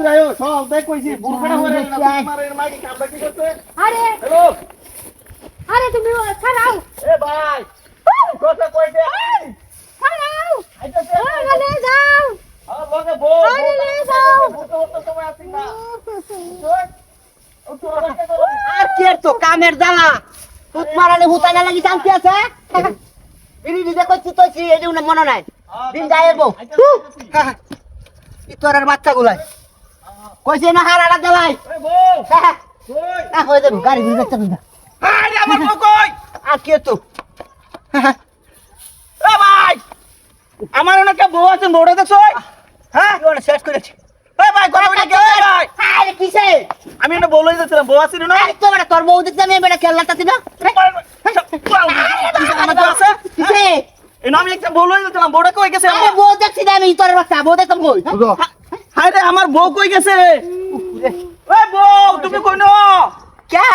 তাড়াতাড়ি আয়ো সব দেখ কইছি বুরখানা হয়ে গেল তোমার এর মাইকে কামটা কি করতে আরে হ্যালো আরে তুমি ছাড়াও এ ভাই কথা কইতে ছাড়াও আইতাছে আরে যাও আর লগে বউ আরে যাও তো সময় আছে না ও তো আর কি আর তো কামের জ্বালা তুত মারালে হুতানা লাগি জানতে আছে বিড়ি দিতে কইছি তোছি এডি না মনে নাই দিন যাইবো ই তোর আর বাচ্চা গুলাই কইছে না হারাড়া দেলাই এ বউ কই হয়ে যাবে গাড়ি ঘুরে যাচ্ছে না আরে আমার বউ কই আর কি আর তো এ ভাই আমার অনেক বউ আছে বউটা দেখছো হ্যাঁ ওরা শেষ করেছে এ ভাই কথা বলে কে ভাই আরে কিসে আমি না বউলাই যাচ্ছিলাম বউ আছিল না আরে তো বড় তোর বউ দেখতে আমি বেটা খেললাটা দিনা কিসে এই নাম একটা বউলাই যাচ্ছিলাম বউটা কই গেছে আরে বউ দেখছি না আমি তোর বাচ্চা বউ দেখতাম কই হায় রে আমার বউ কই গেছে এ বউ তুমি কই ন ক্যা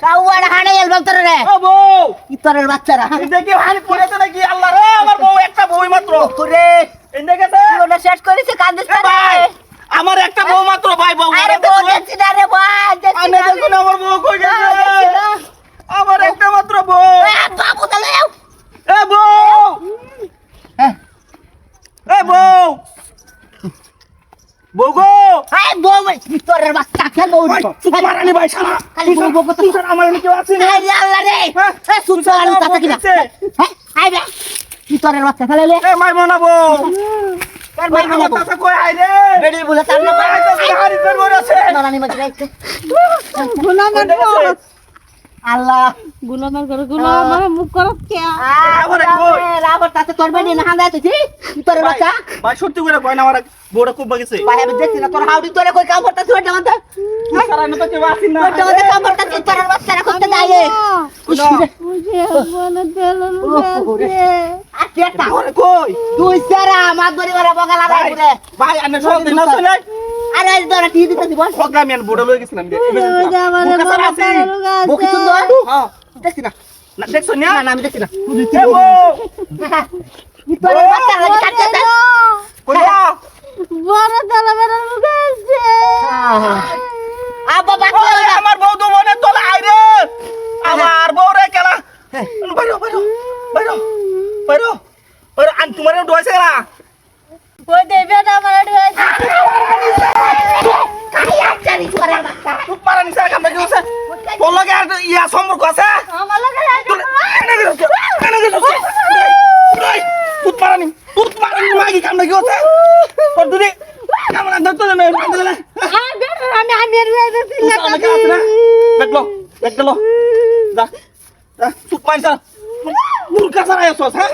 কাউয়ার হাড়ে এলবাম তোর রে ও বউ ই তোর বাচ্চারা এই দেখি হানি পড়েছে নাকি আল্লাহ রে আমার বউ একটা বউই মাত্র তোরে এই দেখেছে ওটা শেষ করেছে কান্দিস এ ভাই আমার একটা বউ মাত্র ভাই বউ আরে বউ দেখছি না রে ভাই দেখছি আমি না দেখুন আমার বউ কই গেছে আমার একটা মাত্র বউ বাবু তাহলে এ বউ এ বউ বউ গো আরে বউ তোর বাচ্চা খেল বউ মারানি ভাই শালা খালি বউ বউ কথা তুই আমার কেউ আছে না আরে আল্লাহ রে এ সুনছো আলু তাতা কিনা হ্যাঁ আইবে কি তোর বাচ্চা খেলে লে এ মাই মনা বউ তোর ভাই আমার বানাবো কথা কই আই রে বেড়ি বলে তার না আই তো হারি তোর বড় আছে নানি মত রাইতে গুনামার করো আল্লাহ গুনামার করো গুনামার মুখ করো কে আবার তাতে তোর বাড়ি না হাঁদায় তুই তোর বাচ্চা ভাই সত্যি করে কয় না আমার বউটা খুব বাগিছে ভাই আমি দেখছি না তোর হাউডি তোরে কই কাম করতে তুই জামাতে সারা না তো কেউ আসিন না তোর জামাতে কাম করতে তুই তোর বাচ্চারা করতে যায় বুঝে বলে তেলন গেছে আর কেটা আরে কই তুই সারা আমার দড়ি মারা বগা লাগাই রে ভাই আমি সব দিন না চলে আরে আজ তোরা টি দিতে দিব প্রোগ্রামে আমি বড় লয়ে গেছিলাম আমারে মুখে সারা আছে বকি সুন্দর হ্যাঁ দেখছি না না দেখছো না না আমি দেখছি না এ বউ তোর বাচ্চা লাগি কাটতে দে কোনা বড় তেলা বের গেছে আব্বা বাচ্চা আমার বউ তো মনে তোলা আই রে আমার বউ রে কেলা বাইরো বাইরো বাইরো বাইরো বাইরো আন তোমারে ডোইছে না ওই দেবে না আমার হয়েছে কাইয়া জানি তোর বাচ্চা তুই পারা নিছে কাম নাকি হইছে তোর লগে আর ইয়া সম্পর্ক আছে আমার লাগে তুই পারা নি মাগি কাম নাকি হইছে তোর দুদি কাম না ধরতে না আমি আমি দেখলো যা তুই পাইছা মুরকা সারা আছস হ্যাঁ